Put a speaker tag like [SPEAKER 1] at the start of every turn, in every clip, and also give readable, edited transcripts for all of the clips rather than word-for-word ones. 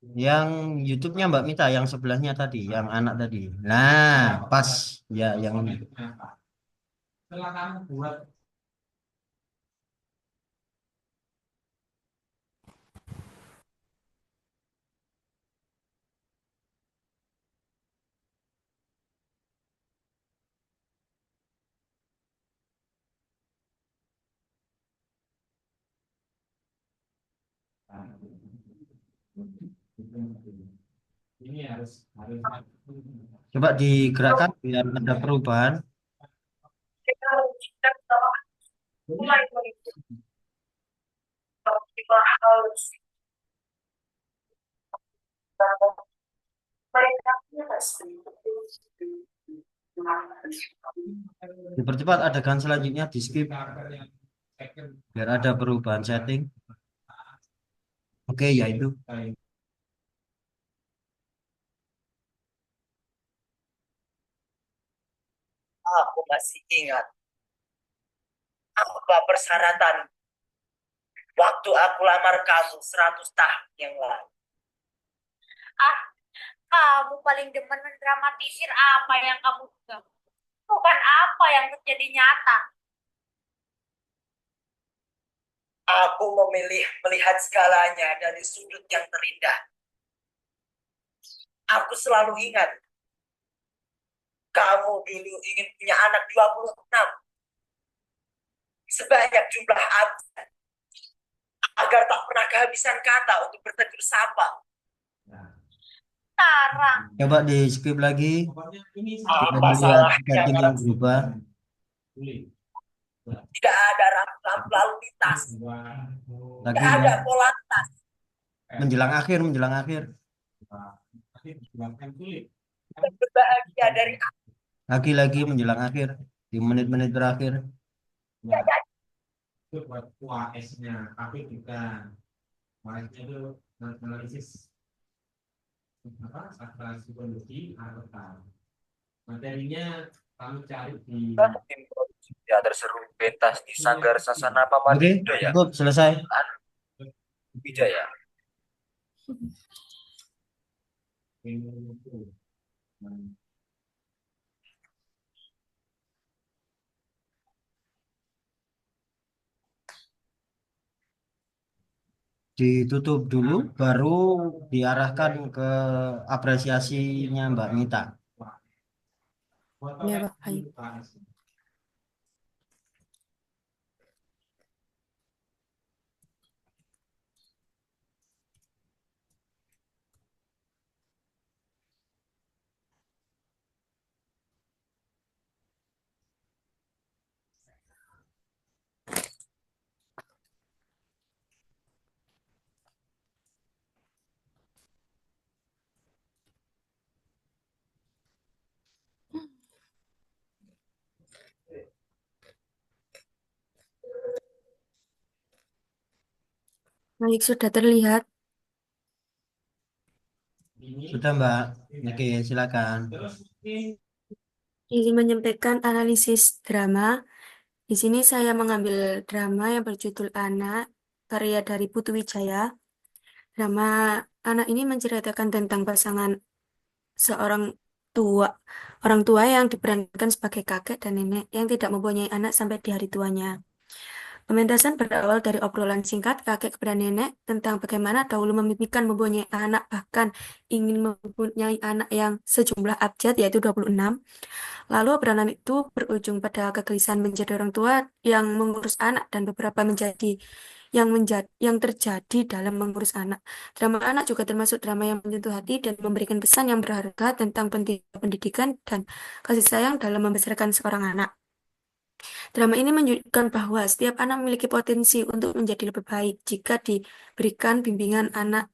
[SPEAKER 1] Yang YouTube-nya Mbak Mita, yang sebelahnya tadi, yang anak tadi. Nah, pas. Ya, yang ini. Coba digerakkan biar ada perubahan. Dipercepat adegan selanjutnya di skip biar ada perubahan setting. Oke, ya itu.
[SPEAKER 2] Aku masih ingat apa persyaratan waktu aku lamar kamu 100 tahun yang lalu.
[SPEAKER 3] Ah, kamu paling demen mendramatisir apa yang kamu duga. Bukan apa yang terjadi nyata.
[SPEAKER 2] Aku memilih melihat segalanya dari sudut yang terindah. Aku selalu ingat kamu dulu ingin punya anak 26 sebanyak jumlah abjad agar tak pernah kehabisan kata untuk bertegur sapa.
[SPEAKER 3] Tara,
[SPEAKER 1] Coba di skip lagi biar
[SPEAKER 2] Apa
[SPEAKER 1] melihat
[SPEAKER 2] salahnya
[SPEAKER 1] setting
[SPEAKER 2] kalau
[SPEAKER 1] yang berubah.
[SPEAKER 2] tidak ada lampu lalu lintas, tidak
[SPEAKER 1] Lagi
[SPEAKER 2] ada pola lintas,
[SPEAKER 1] menjelang akhir.
[SPEAKER 2] berbahagia dari
[SPEAKER 1] Lagi menjelang akhir di menit-menit terakhir.
[SPEAKER 2] tim produksi teater seru pentas di Sanggar Sasana
[SPEAKER 1] Oke,
[SPEAKER 2] Pamadi Budaya
[SPEAKER 1] cukup selesai.
[SPEAKER 2] Wijaya.
[SPEAKER 1] Ditutup dulu, baru diarahkan ke apresiasinya Mbak Mita.
[SPEAKER 4] Ya, Pak. Baik. Baik, sudah terlihat.
[SPEAKER 1] Sudah Mbak. Oke, silakan.
[SPEAKER 4] Ini menyampaikan analisis drama. Di sini saya mengambil drama yang berjudul Anak, karya dari Putu Wijaya. Drama Anak ini menceritakan tentang pasangan seorang tua, orang tua yang diperankan sebagai kakek dan nenek yang tidak mempunyai anak sampai di hari tuanya. Pementasan berawal dari obrolan singkat kakek kepada nenek tentang bagaimana dahulu memimpikan mempunyai anak, bahkan ingin mempunyai anak yang sejumlah abjad, yaitu 26. Lalu obrolan itu berujung pada kegelisahan menjadi orang tua yang mengurus anak dan beberapa yang terjadi dalam mengurus anak. Drama anak juga termasuk drama yang menyentuh hati dan memberikan pesan yang berharga tentang pentingnya pendidikan dan kasih sayang dalam membesarkan seorang anak. Drama ini menunjukkan bahwa setiap anak memiliki potensi untuk menjadi lebih baik diberikan bimbingan anak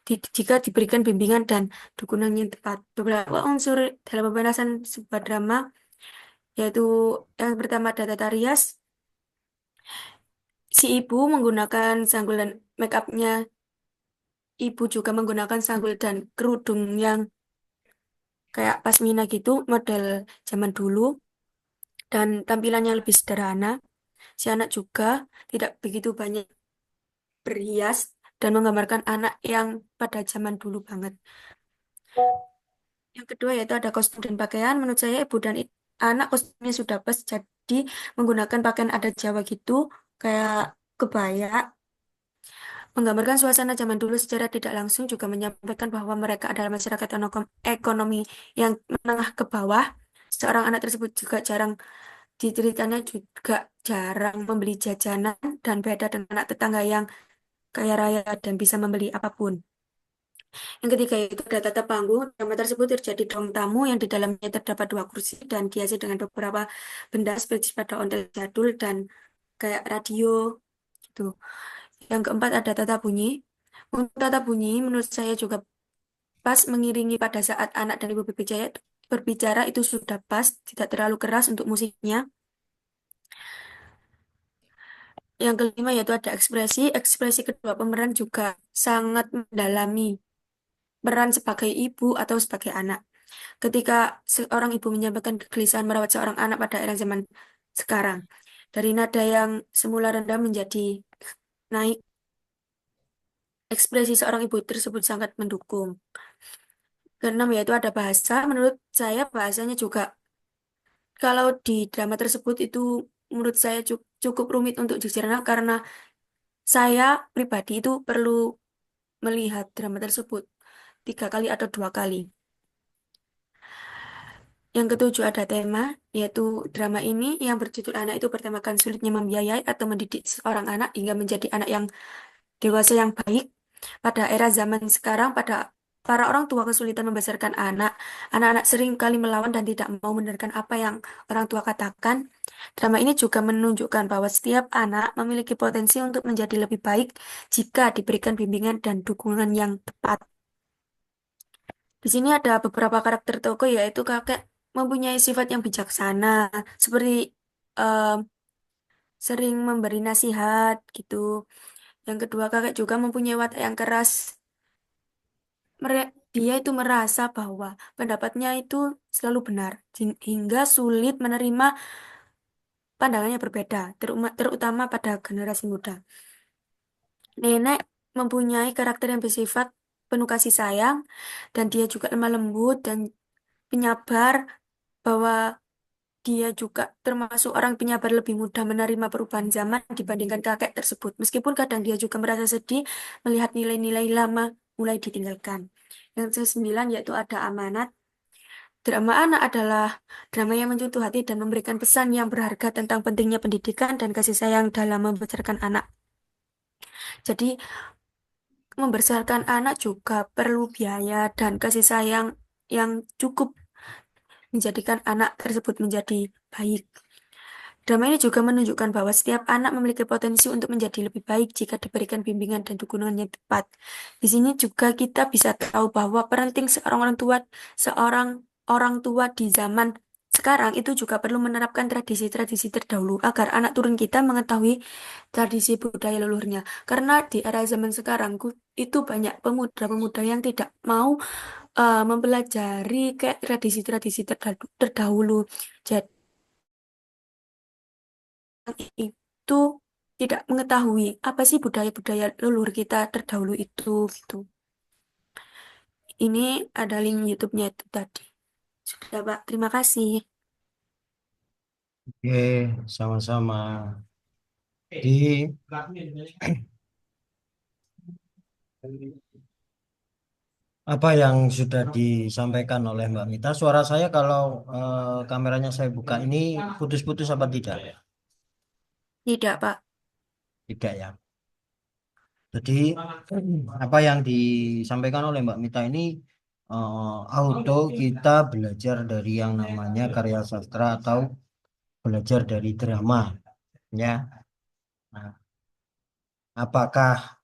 [SPEAKER 4] jika diberikan bimbingan dan dukungan yang tepat. Beberapa unsur dalam pementasan sebuah drama yaitu yang pertama ada tata rias. Si ibu menggunakan sanggul dan make upnya. Ibu juga menggunakan sanggul dan kerudung yang kayak pasmina gitu, model zaman dulu dan tampilannya lebih sederhana. Si anak juga tidak begitu banyak berhias. dan menggambarkan anak yang pada zaman dulu banget. Yang kedua yaitu ada kostum dan pakaian. Menurut saya ibu dan anak kostumnya sudah pas, jadi menggunakan pakaian adat Jawa gitu, kayak kebaya, menggambarkan suasana zaman dulu secara tidak langsung juga menyampaikan bahwa mereka adalah masyarakat ekonomi yang menengah ke bawah. Seorang anak tersebut juga jarang diceritanya juga jarang membeli jajanan dan beda dengan anak tetangga yang kaya raya dan bisa membeli apapun. Yang ketiga itu ada tata panggung. Drama tersebut terjadi di ruang tamu yang di dalamnya terdapat dua kursi dan dihiasi dengan beberapa benda seperti pada ondel jadul dan kayak radio gitu. Yang keempat ada tata bunyi. Untuk tata bunyi menurut saya juga pas mengiringi pada saat anak dan ibu berbicara itu sudah pas, tidak terlalu keras untuk musiknya. Yang kelima yaitu ada ekspresi. Ekspresi kedua pemeran juga sangat mendalami peran sebagai ibu atau sebagai anak. Ketika seorang ibu menyampaikan kegelisahan merawat seorang anak pada era zaman sekarang, dari nada yang semula rendah menjadi naik, ekspresi seorang ibu tersebut sangat mendukung. Keenam yaitu ada bahasa. Menurut saya bahasanya juga kalau di drama tersebut itu menurut saya cukup rumit untuk dicerna karena saya pribadi itu perlu melihat drama tersebut 3 kali atau 2 kali. Yang ketujuh ada tema, yaitu drama ini yang berjudul Anak itu bertemakan sulitnya membiayai atau mendidik seorang anak hingga menjadi anak yang dewasa yang baik. Pada era zaman sekarang, pada para orang tua kesulitan membesarkan anak. Anak-anak sering kali melawan dan tidak mau mendengarkan apa yang orang tua katakan. Drama ini juga menunjukkan bahwa setiap anak memiliki potensi untuk menjadi lebih baik jika diberikan bimbingan dan dukungan yang tepat. Di sini ada beberapa karakter tokoh yaitu kakek mempunyai sifat yang bijaksana, seperti em, sering memberi nasihat gitu. Yang kedua, kakek juga mempunyai watak yang keras. Dia itu merasa bahwa pendapatnya itu selalu benar, hingga sulit menerima pandangannya berbeda, terutama pada generasi muda. Nenek mempunyai karakter yang bersifat penuh kasih sayang, dan dia juga lemah lembut dan penyabar, bahwa dia juga termasuk orang penyabar lebih mudah menerima perubahan zaman dibandingkan kakek tersebut. Meskipun kadang dia juga merasa sedih melihat nilai-nilai lama mulai ditinggalkan. Yang ke-9 yaitu ada amanat. Drama anak adalah drama yang menyentuh hati dan memberikan pesan yang berharga tentang pentingnya pendidikan dan kasih sayang dalam membesarkan anak. Jadi, membesarkan anak juga perlu biaya dan kasih sayang yang cukup menjadikan anak tersebut menjadi baik. Drama ini juga menunjukkan bahwa setiap anak memiliki potensi untuk menjadi lebih baik jika diberikan bimbingan dan dukungan yang tepat. Di sini juga kita bisa tahu bahwa penting seorang orang tua di zaman sekarang itu juga perlu menerapkan tradisi-tradisi terdahulu agar anak turun kita mengetahui tradisi budaya leluhurnya. Karena di era zaman sekarang itu banyak pemuda-pemuda yang tidak mau mempelajari kayak tradisi-tradisi terdahulu. Jadi itu tidak mengetahui apa sih budaya-budaya leluhur kita terdahulu itu gitu. Ini ada link YouTube-nya itu tadi. Sudah, Pak. Terima kasih.
[SPEAKER 1] Oke, sama-sama. Di apa yang sudah disampaikan oleh Mbak Mita, suara saya kalau kameranya saya buka ini putus-putus apa tidak?
[SPEAKER 4] Tidak, Pak.
[SPEAKER 1] Tidak ya. Jadi apa yang disampaikan oleh Mbak Mita ini auto kita belajar dari yang namanya karya sastra atau belajar dari drama, ya. Nah, apakah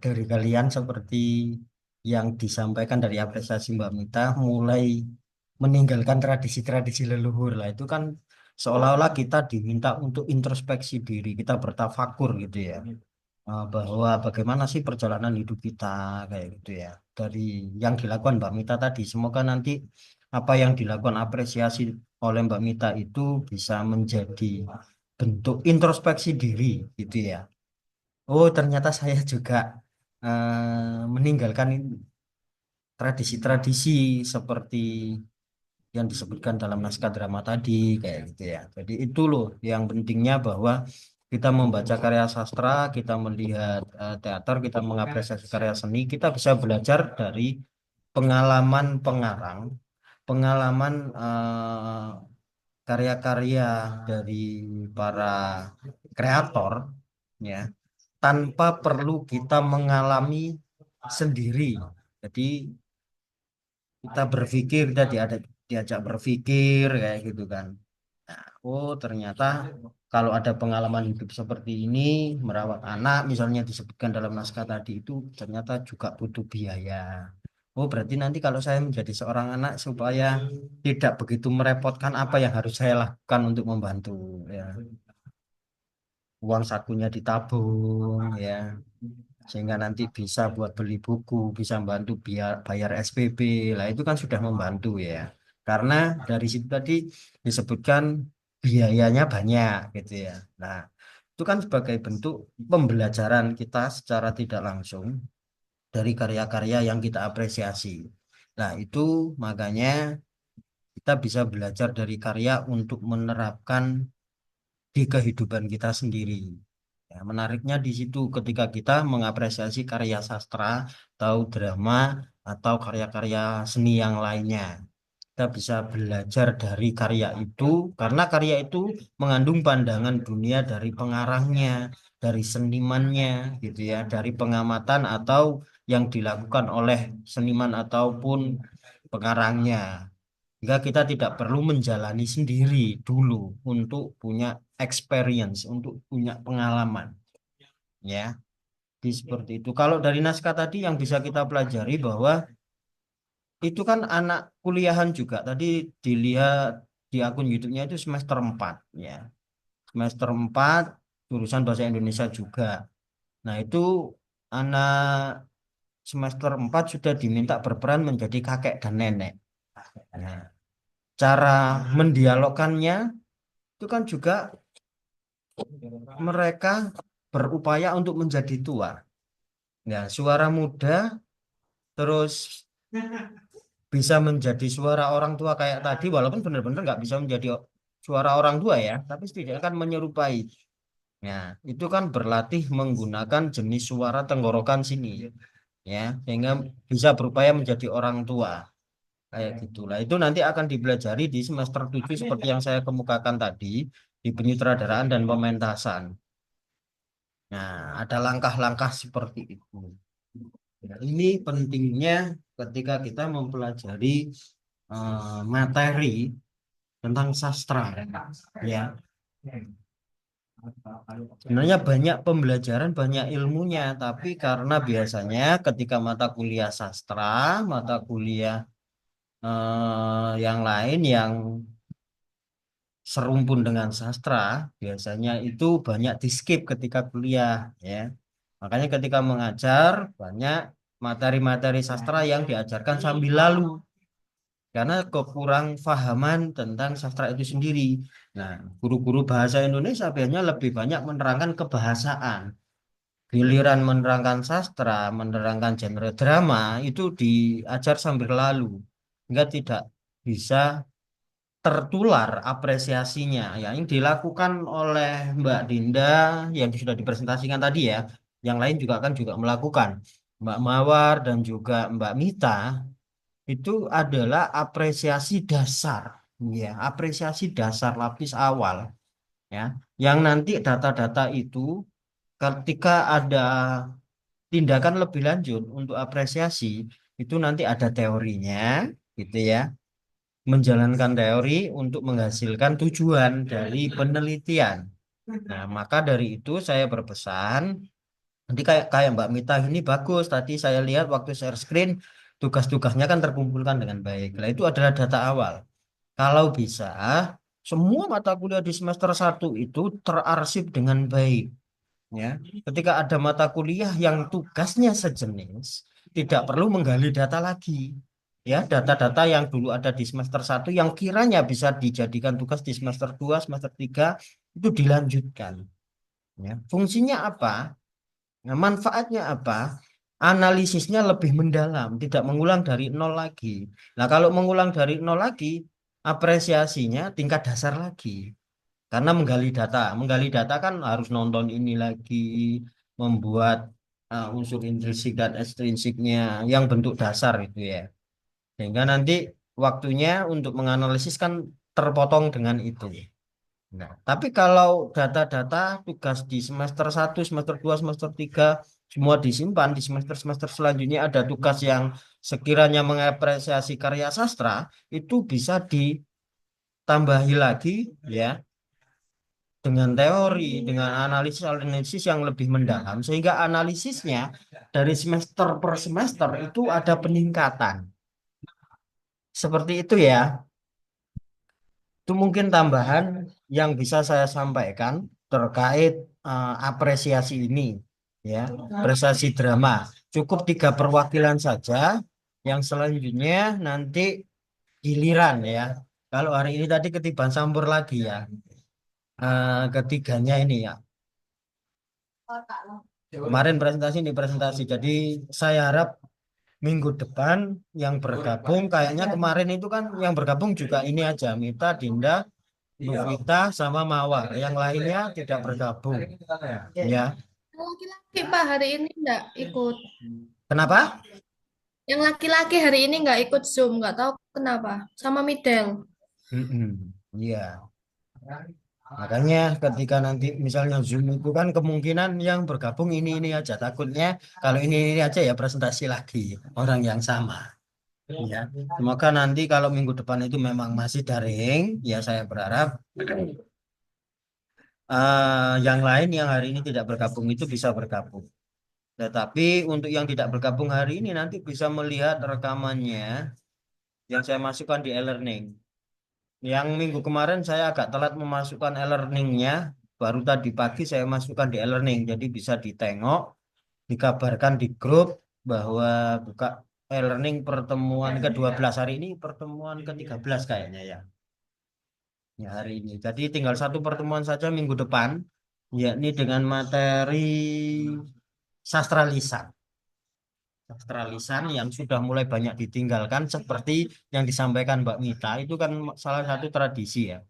[SPEAKER 1] dari kalian seperti yang disampaikan dari apresiasi Mbak Mita mulai meninggalkan tradisi-tradisi leluhur lah itu kan seolah-olah kita diminta untuk introspeksi diri, kita bertafakur gitu ya. Bahwa bagaimana sih perjalanan hidup kita kayak gitu ya. Dari yang dilakukan Mbak Mita tadi, semoga nanti apa yang dilakukan apresiasi oleh Mbak Mita itu bisa menjadi bentuk introspeksi diri gitu ya. Oh, ternyata saya juga meninggalkan tradisi-tradisi seperti yang disebutkan dalam naskah drama tadi kayak gitu ya. Jadi itu loh yang pentingnya bahwa kita membaca karya sastra, kita melihat teater, kita mengapresiasi karya seni, kita bisa belajar dari pengalaman pengarang, pengalaman karya-karya dari para kreator ya, tanpa perlu kita mengalami sendiri. Jadi kita berpikir, kita diajak berpikir kayak gitu kan. Nah, oh ternyata kalau ada pengalaman hidup seperti ini, merawat anak misalnya disebutkan dalam naskah tadi itu ternyata juga butuh biaya. Oh berarti nanti kalau saya menjadi seorang anak supaya tidak begitu merepotkan, apa yang harus saya lakukan untuk membantu ya. Uang sakunya ditabung ya, sehingga nanti bisa buat beli buku, bisa bantu biar bayar SPP lah, itu kan sudah membantu ya, karena dari situ tadi disebutkan biayanya banyak gitu ya. Nah itu kan sebagai bentuk pembelajaran kita secara tidak langsung dari karya-karya yang kita apresiasi. Nah itu makanya kita bisa belajar dari karya untuk menerapkan di kehidupan kita sendiri. Ya, menariknya di situ ketika kita mengapresiasi karya sastra atau drama atau karya-karya seni yang lainnya. Kita bisa belajar dari karya itu karena karya itu mengandung pandangan dunia dari pengarangnya, dari senimannya gitu ya, dari pengamatan atau yang dilakukan oleh seniman ataupun pengarangnya. Sehingga kita tidak perlu menjalani sendiri dulu untuk punya experience, untuk punya pengalaman ya. Jadi seperti itu. Kalau dari naskah tadi yang bisa kita pelajari bahwa itu kan anak kuliahan juga. Tadi dilihat di akun YouTube-nya itu semester 4 ya. Semester 4 jurusan bahasa Indonesia juga. Nah, itu anak semester 4 sudah diminta berperan menjadi kakek dan nenek. Nah, cara mendialogkannya itu kan juga mereka berupaya untuk menjadi tua. Ya, suara muda terus bisa menjadi suara orang tua kayak tadi, walaupun benar-benar nggak bisa menjadi suara orang tua ya, tapi setidaknya kan menyerupai. Ya, itu kan berlatih menggunakan jenis suara tenggorokan sini, ya, sehingga bisa berupaya menjadi orang tua kayak gitulah. Itu nanti akan dipelajari di semester 7 seperti yang saya kemukakan tadi di penyutradaraan dan pementasan. Nah, ada langkah-langkah seperti itu. Ya, ini pentingnya ketika kita mempelajari materi tentang sastra, ya. Sebenarnya banyak pembelajaran, banyak ilmunya, tapi karena biasanya ketika mata kuliah sastra, mata kuliah yang lain yang serumpun dengan sastra, biasanya itu banyak di skip ketika kuliah, ya. Makanya ketika mengajar banyak materi-materi sastra yang diajarkan sambil lalu karena kekurang fahaman tentang sastra itu sendiri. Nah, guru-guru bahasa Indonesia biasanya lebih banyak menerangkan kebahasaan. Giliran menerangkan sastra, menerangkan genre drama itu diajar sambil lalu, hingga tidak bisa tertular apresiasinya. Ya, yang dilakukan oleh Mbak Dinda yang sudah dipresentasikan tadi ya, yang lain juga kan juga melakukan. Mbak Mawar dan juga Mbak Mita itu adalah apresiasi dasar, ya, apresiasi dasar lapis awal, ya, yang nanti data-data itu ketika ada tindakan lebih lanjut untuk apresiasi itu nanti ada teorinya, gitu ya, menjalankan teori untuk menghasilkan tujuan dari penelitian. Nah, maka dari itu saya berpesan, nanti kayak kayak Mbak Mita ini bagus. Tadi saya lihat waktu share screen, tugas-tugasnya kan terkumpulkan dengan baik. Nah, itu adalah data awal. Kalau bisa, semua mata kuliah di semester 1 itu terarsip dengan baik. Ya, ketika ada mata kuliah yang tugasnya sejenis, tidak perlu menggali data lagi. Ya, data-data yang dulu ada di semester 1 yang kiranya bisa dijadikan tugas di semester 2, semester 3 itu dilanjutkan. Ya, fungsinya apa? Nah, manfaatnya apa? analisisnya lebih mendalam, tidak mengulang dari nol lagi. Nah, kalau mengulang dari nol lagi, apresiasinya tingkat dasar lagi. Karena menggali data kan harus nonton ini lagi, membuat unsur intrinsik dan ekstrinsiknya yang bentuk dasar itu ya. Sehingga nanti waktunya untuk menganalisis kan terpotong dengan itu. Nah, tapi kalau data-data tugas di semester 1, semester 2, semester 3 semua disimpan di semester-semester selanjutnya ada tugas yang sekiranya mengapresiasi karya sastra itu bisa ditambahi lagi ya dengan teori, dengan analisis-analisis yang lebih mendalam sehingga analisisnya dari semester per semester itu ada peningkatan. Seperti itu ya. Itu mungkin tambahan yang bisa saya sampaikan terkait apresiasi ini, ya, apresiasi drama. Cukup 3 perwakilan saja. Yang selanjutnya nanti giliran ya. Kalau hari ini tadi ketiban campur lagi ya. Ketiganya ini ya. Kemarin presentasi ini presentasi. Jadi saya harap minggu depan yang bergabung kayaknya kemarin itu kan yang bergabung juga ini aja Mita, Dinda, Novita sama Mawar. Yang lainnya tidak bergabung. Ya.
[SPEAKER 5] Laki-laki Pak hari ini nggak ikut.
[SPEAKER 1] Kenapa?
[SPEAKER 5] Yang laki-laki hari ini nggak ikut Zoom, nggak tahu kenapa. Sama Midel.
[SPEAKER 1] Iya. Makanya ketika nanti misalnya Zoom itu kan kemungkinan yang bergabung ini aja. Takutnya kalau ini aja ya presentasi lagi orang yang sama. Ya. Semoga nanti kalau minggu depan itu memang masih daring, ya saya berharap yang lain yang hari ini tidak bergabung itu bisa bergabung. Tetapi untuk yang tidak bergabung hari ini nanti bisa melihat rekamannya yang saya masukkan di e-learning. Yang minggu kemarin saya agak telat memasukkan e-learningnya, baru tadi pagi saya masukkan di e-learning. Jadi bisa ditengok, dikabarkan di grup bahwa buka e-learning pertemuan ke-12 hari ini, pertemuan ke-13 kayaknya ya. Ya hari ini. Jadi tinggal satu pertemuan saja minggu depan, yakni dengan materi sastra lisan. Sastra lisan yang sudah mulai banyak ditinggalkan seperti yang disampaikan Mbak Mita itu kan salah satu tradisi ya.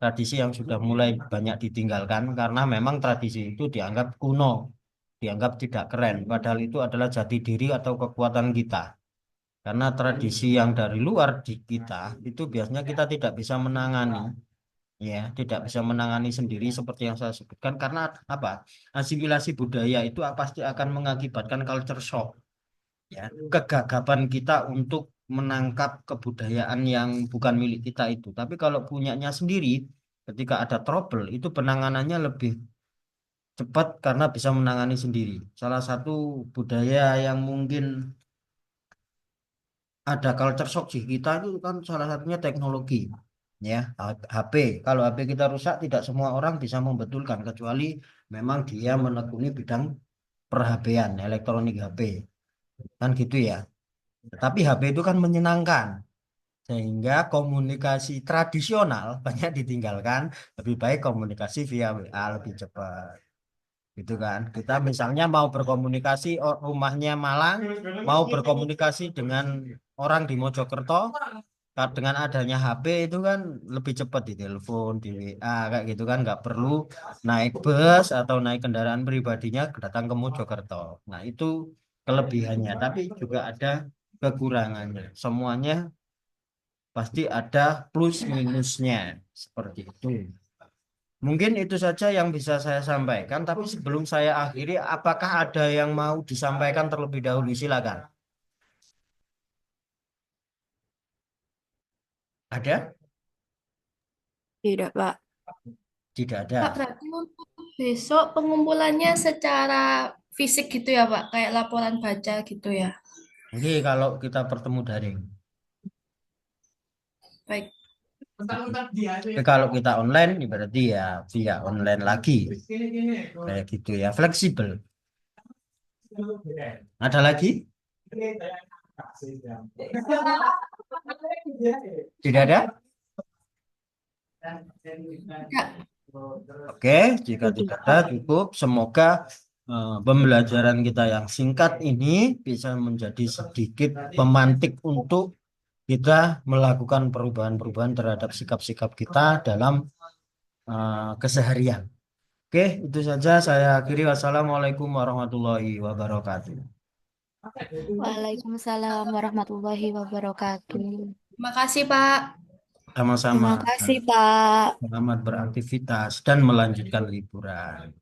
[SPEAKER 1] Tradisi yang sudah mulai banyak ditinggalkan karena memang tradisi itu dianggap kuno, dianggap tidak keren. Padahal itu adalah jati diri atau kekuatan kita. Karena tradisi yang dari luar di kita itu biasanya kita tidak bisa menangani, ya, tidak bisa menangani sendiri seperti yang saya sebutkan karena apa? Asimilasi budaya itu pasti akan mengakibatkan culture shock, ya, kegagapan kita untuk menangkap kebudayaan yang bukan milik kita itu. Tapi kalau punyanya sendiri, ketika ada trouble, itu penanganannya lebih cepat karena bisa menangani sendiri. Salah satu budaya yang mungkin ada culture shock di kita itu kan salah satunya teknologi. Ya, HP. Kalau HP kita rusak, tidak semua orang bisa membetulkan kecuali memang dia menekuni bidang per-HP-an, elektronik HP. Kan gitu ya. Tapi HP itu kan menyenangkan. Sehingga komunikasi tradisional banyak ditinggalkan, lebih baik komunikasi via WA lebih cepat. Gitu kan. Kita misalnya mau berkomunikasi rumahnya Malang, mau berkomunikasi dengan orang di Mojokerto, dengan adanya HP itu kan lebih cepat di telepon, di WA kayak gitu kan nggak perlu naik bus atau naik kendaraan pribadinya datang ke Mojokerto. Nah, itu kelebihannya, tapi juga ada kekurangannya. Semuanya pasti ada plus minusnya seperti itu. Mungkin itu saja yang bisa saya sampaikan, tapi sebelum saya akhiri, apakah ada yang mau disampaikan terlebih dahulu? Silakan. Ada?
[SPEAKER 4] Tidak, Pak.
[SPEAKER 1] Tidak ada.
[SPEAKER 5] Pak, berarti untuk besok pengumpulannya secara fisik gitu ya Pak, kayak laporan baca gitu ya.
[SPEAKER 1] Oke, kalau kita bertemu daring.
[SPEAKER 5] Baik.
[SPEAKER 1] Tapi kalau kita online, berarti ya via online lagi. Kayak gitu ya, fleksibel. Ada lagi? Tidak ada?
[SPEAKER 5] Ya,
[SPEAKER 1] Oke, jika tidak ada cukup. Semoga pembelajaran kita yang singkat ini bisa menjadi sedikit pemantik untuk kita melakukan perubahan-perubahan terhadap sikap-sikap kita dalam keseharian. Oke, itu saja saya akhiri. Wassalamualaikum warahmatullahi wabarakatuh.
[SPEAKER 4] Waalaikumsalam warahmatullahi wabarakatuh.
[SPEAKER 5] Terima kasih, Pak.
[SPEAKER 1] Sama-sama.
[SPEAKER 4] Terima kasih, Pak.
[SPEAKER 1] Selamat beraktivitas dan melanjutkan liburan.